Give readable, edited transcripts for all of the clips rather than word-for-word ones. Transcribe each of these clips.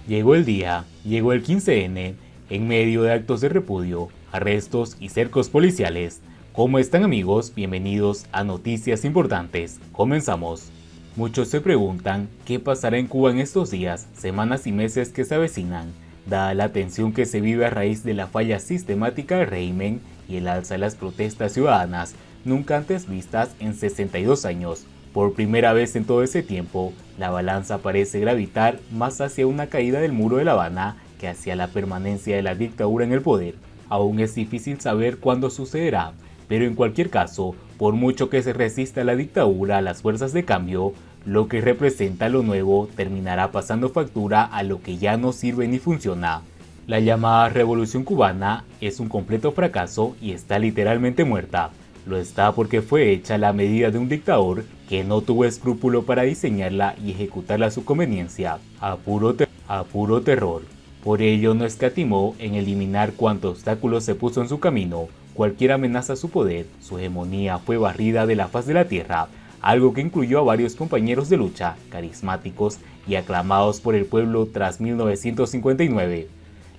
Llegó el día, llegó el 15N, en medio de actos de repudio, arrestos y cercos policiales. ¿Cómo están, amigos? Bienvenidos a Noticias Importantes. Comenzamos. Muchos se preguntan qué pasará en Cuba en estos días, semanas y meses que se avecinan, dada la tensión que se vive a raíz de la falla sistemática del régimen y el alza de las protestas ciudadanas, nunca antes vistas en 62 años. Por primera vez en todo ese tiempo, la balanza parece gravitar más hacia una caída del muro de La Habana que hacia la permanencia de la dictadura en el poder. Aún es difícil saber cuándo sucederá, pero en cualquier caso, por mucho que se resista a la dictadura, a las fuerzas de cambio, lo que representa lo nuevo terminará pasando factura a lo que ya no sirve ni funciona. La llamada Revolución Cubana es un completo fracaso y está literalmente muerta. Lo está porque fue hecha a la medida de un dictador que no tuvo escrúpulo para diseñarla y ejecutarla a su conveniencia, a puro terror. Por ello no escatimó en eliminar cuanto obstáculo se puso en su camino. Cualquier amenaza a su poder, su hegemonía fue barrida de la faz de la tierra, algo que incluyó a varios compañeros de lucha, carismáticos y aclamados por el pueblo tras 1959.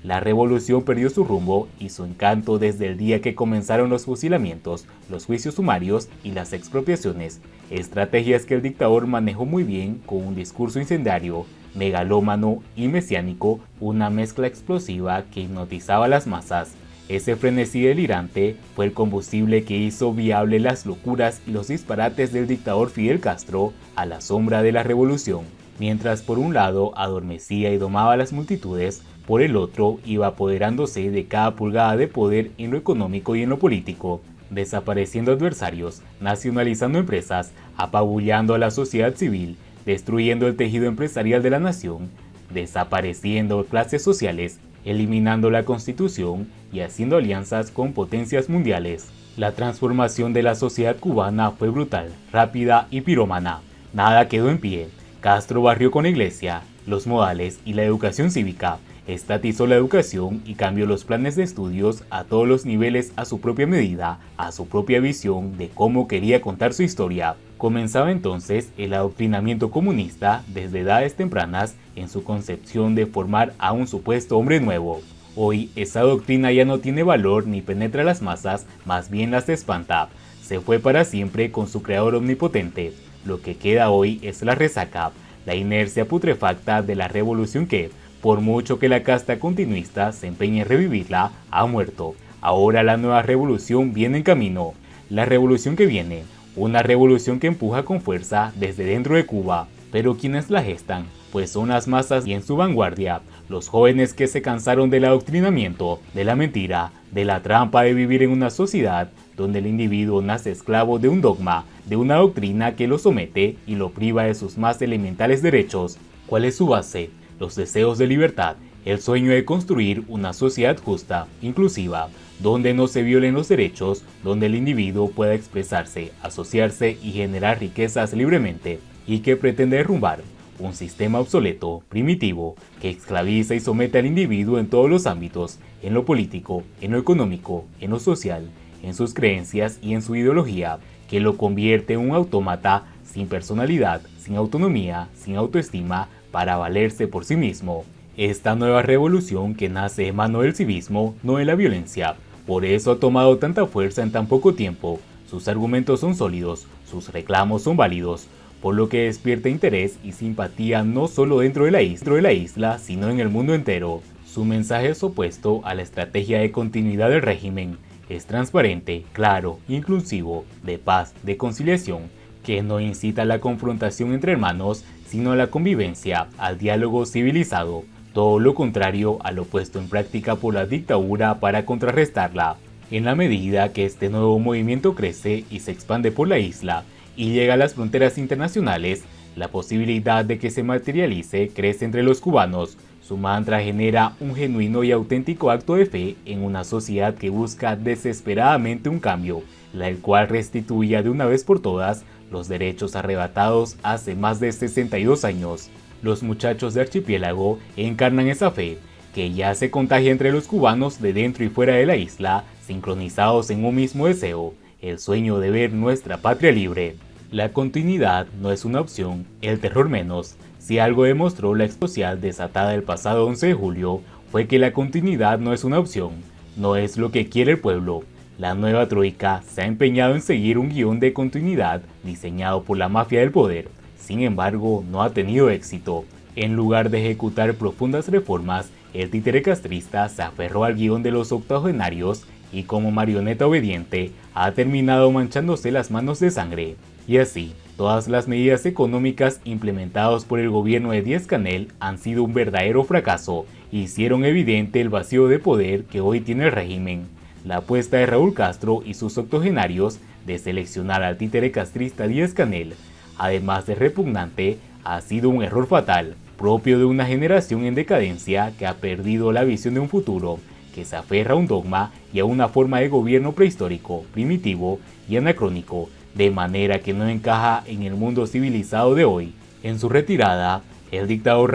La revolución perdió su rumbo y su encanto desde el día que comenzaron los fusilamientos, los juicios sumarios y las expropiaciones, estrategias que el dictador manejó muy bien con un discurso incendiario, megalómano y mesiánico, una mezcla explosiva que hipnotizaba a las masas. Ese frenesí delirante fue el combustible que hizo viable las locuras y los disparates del dictador Fidel Castro a la sombra de la revolución. Mientras por un lado adormecía y domaba a las multitudes, por el otro iba apoderándose de cada pulgada de poder en lo económico y en lo político, desapareciendo adversarios, nacionalizando empresas, apabullando a la sociedad civil, destruyendo el tejido empresarial de la nación, desapareciendo clases sociales, eliminando la Constitución y haciendo alianzas con potencias mundiales. La transformación de la sociedad cubana fue brutal, rápida y pirómana. Nada quedó en pie. Castro barrió con la iglesia, los modales y la educación cívica, estatizó la educación y cambió los planes de estudios a todos los niveles a su propia medida, a su propia visión de cómo quería contar su historia. Comenzaba entonces el adoctrinamiento comunista desde edades tempranas en su concepción de formar a un supuesto hombre nuevo. Hoy esa doctrina ya no tiene valor ni penetra a las masas, más bien las espanta. Se fue para siempre con su creador omnipotente. Lo que queda hoy es la resaca, la inercia putrefacta de la revolución que, por mucho que la casta continuista se empeñe en revivirla, ha muerto. Ahora la nueva revolución viene en camino. La revolución que viene, una revolución que empuja con fuerza desde dentro de Cuba. Pero ¿quiénes la gestan? Pues son las masas y en su vanguardia, los jóvenes que se cansaron del adoctrinamiento, de la mentira, de la trampa de vivir en una sociedad donde el individuo nace esclavo de un dogma, de una doctrina que lo somete y lo priva de sus más elementales derechos. ¿Cuál es su base? Los deseos de libertad, el sueño de construir una sociedad justa, inclusiva, donde no se violen los derechos, donde el individuo pueda expresarse, asociarse y generar riquezas libremente, y que pretende derrumbar un sistema obsoleto, primitivo, que esclaviza y somete al individuo en todos los ámbitos, en lo político, en lo económico, en lo social, en sus creencias y en su ideología, que lo convierte en un autómata sin personalidad, sin autonomía, sin autoestima, para valerse por sí mismo. Esta nueva revolución que nace de mano del civismo, no de la violencia. Por eso ha tomado tanta fuerza en tan poco tiempo. Sus argumentos son sólidos, sus reclamos son válidos, por lo que despierta interés y simpatía no solo dentro de la isla, sino en el mundo entero. Su mensaje es opuesto a la estrategia de continuidad del régimen. Es transparente, claro, inclusivo, de paz, de conciliación, que no incita a la confrontación entre hermanos, sino a la convivencia, al diálogo civilizado, todo lo contrario a lo puesto en práctica por la dictadura para contrarrestarla. En la medida que este nuevo movimiento crece y se expande por la isla y llega a las fronteras internacionales, la posibilidad de que se materialice crece entre los cubanos. Su mantra genera un genuino y auténtico acto de fe en una sociedad que busca desesperadamente un cambio, el cual restituya de una vez por todas los derechos arrebatados hace más de 62 años. Los muchachos de Archipiélago encarnan esa fe, que ya se contagia entre los cubanos de dentro y fuera de la isla, sincronizados en un mismo deseo, el sueño de ver nuestra patria libre. La continuidad no es una opción, el terror menos. Si algo demostró la explosión desatada el pasado 11 de julio, fue que la continuidad no es una opción, no es lo que quiere el pueblo. La nueva troika se ha empeñado en seguir un guión de continuidad diseñado por la mafia del poder. Sin embargo, no ha tenido éxito. En lugar de ejecutar profundas reformas, el títere castrista se aferró al guión de los octogenarios y como marioneta obediente ha terminado manchándose las manos de sangre. Y así, todas las medidas económicas implementadas por el gobierno de Díaz-Canel han sido un verdadero fracaso y hicieron evidente el vacío de poder que hoy tiene el régimen. La apuesta de Raúl Castro y sus octogenarios de seleccionar al títere castrista Díaz-Canel, además de repugnante, ha sido un error fatal, propio de una generación en decadencia que ha perdido la visión de un futuro, que se aferra a un dogma y a una forma de gobierno prehistórico, primitivo y anacrónico, de manera que no encaja en el mundo civilizado de hoy. En su retirada, el dictador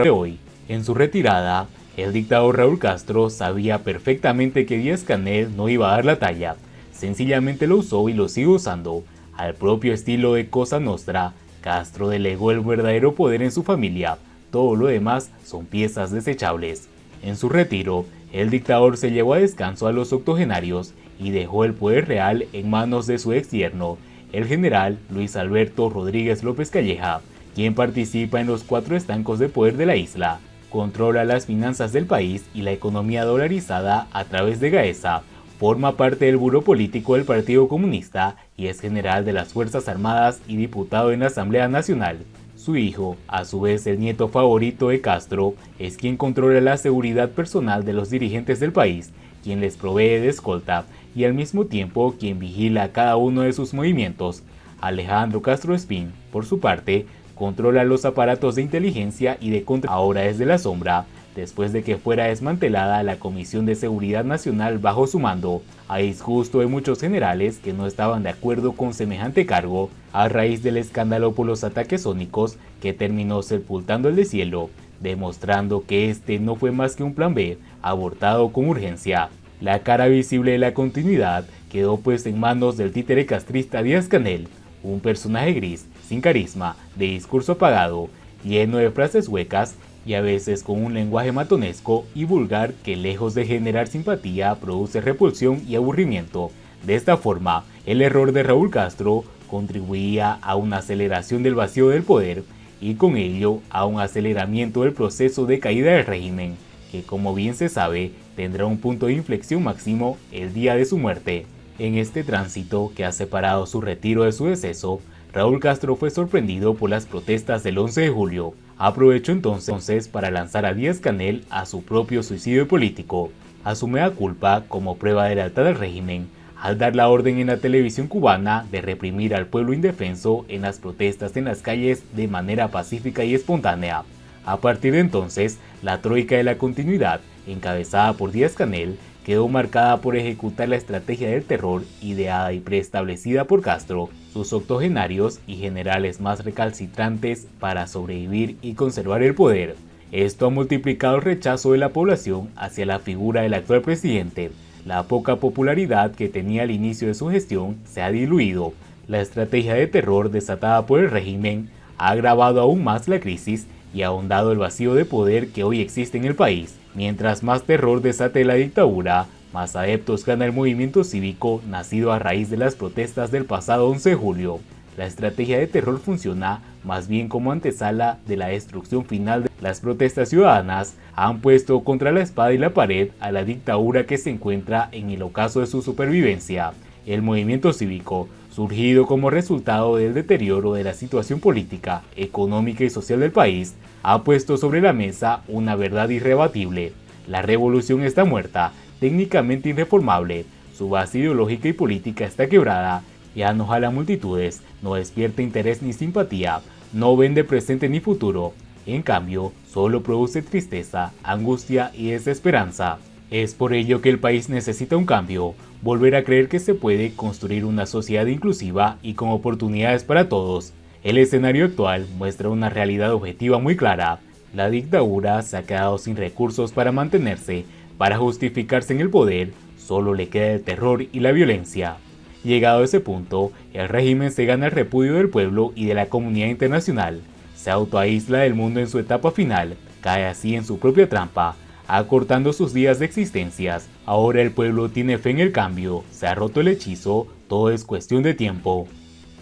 Raúl Castro sabía perfectamente que Díaz-Canel no iba a dar la talla. Sencillamente lo usó y lo sigue usando. Al propio estilo de Cosa Nostra, Castro delegó el verdadero poder en su familia. Todo lo demás son piezas desechables. En su retiro, el dictador se llevó a descanso a los octogenarios y dejó el poder real en manos de su ex yerno, el general Luis Alberto Rodríguez López Calleja, quien participa en los 4 estancos de poder de la isla. Controla las finanzas del país y la economía dolarizada a través de Gaesa. Forma parte del buró político del Partido Comunista y es general de las Fuerzas Armadas y diputado en la Asamblea Nacional. Su hijo, a su vez el nieto favorito de Castro, es quien controla la seguridad personal de los dirigentes del país, quien les provee de escolta y al mismo tiempo quien vigila cada uno de sus movimientos. Alejandro Castro Espín, por su parte, controla los aparatos de inteligencia y de control. Ahora desde la sombra, después de que fuera desmantelada la Comisión de Seguridad Nacional bajo su mando, a disgusto de muchos generales que no estaban de acuerdo con semejante cargo, a raíz del escándalo por los ataques sónicos que terminó sepultando el deshielo, demostrando que este no fue más que un plan B, abortado con urgencia. La cara visible de la continuidad quedó pues en manos del títere castrista Díaz-Canel, un personaje gris, sin carisma, de discurso apagado, lleno de frases huecas y a veces con un lenguaje matonesco y vulgar que lejos de generar simpatía produce repulsión y aburrimiento. De esta forma, el error de Raúl Castro contribuía a una aceleración del vacío del poder y con ello a un aceleramiento del proceso de caída del régimen, que como bien se sabe tendrá un punto de inflexión máximo el día de su muerte. En este tránsito que ha separado su retiro de su deceso, Raúl Castro fue sorprendido por las protestas del 11 de julio. Aprovechó entonces para lanzar a Díaz-Canel a su propio suicidio político. Asume a culpa como prueba de lealtad al régimen, al dar la orden en la televisión cubana de reprimir al pueblo indefenso en las protestas en las calles de manera pacífica y espontánea. A partir de entonces, la troika de la continuidad, encabezada por Díaz-Canel, quedó marcada por ejecutar la estrategia del terror ideada y preestablecida por Castro, sus octogenarios y generales más recalcitrantes para sobrevivir y conservar el poder. Esto ha multiplicado el rechazo de la población hacia la figura del actual presidente. La poca popularidad que tenía al inicio de su gestión se ha diluido. La estrategia de terror desatada por el régimen ha agravado aún más la crisis y ha ahondado el vacío de poder que hoy existe en el país. Mientras más terror desate la dictadura, más adeptos gana el movimiento cívico nacido a raíz de las protestas del pasado 11 de julio. La estrategia de terror funciona más bien como antesala de la destrucción final. Las protestas ciudadanas han puesto contra la espada y la pared a la dictadura que se encuentra en el ocaso de su supervivencia. El movimiento cívico, surgido como resultado del deterioro de la situación política, económica y social del país, ha puesto sobre la mesa una verdad irrebatible. La revolución está muerta, técnicamente irreformable, su base ideológica y política está quebrada, ya no jala multitudes, no despierta interés ni simpatía, no vende presente ni futuro, en cambio, solo produce tristeza, angustia y desesperanza. Es por ello que el país necesita un cambio, volver a creer que se puede construir una sociedad inclusiva y con oportunidades para todos. El escenario actual muestra una realidad objetiva muy clara. La dictadura se ha quedado sin recursos para mantenerse, para justificarse en el poder, solo le queda el terror y la violencia. Llegado a ese punto, el régimen se gana el repudio del pueblo y de la comunidad internacional. se autoaísla del mundo en su etapa final, cae así en su propia trampa, acortando sus días de existencias. Ahora el pueblo tiene fe en el cambio, se ha roto el hechizo, todo es cuestión de tiempo.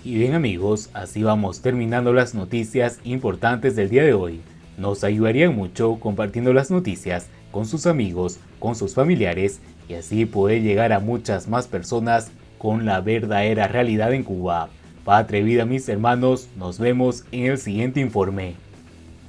Y bien amigos, así vamos terminando las noticias importantes del día de hoy. Nos ayudaría mucho compartiendo las noticias con sus amigos, con sus familiares y así poder llegar a muchas más personas con la verdadera realidad en Cuba. Patria y vida mis hermanos, nos vemos en el siguiente informe.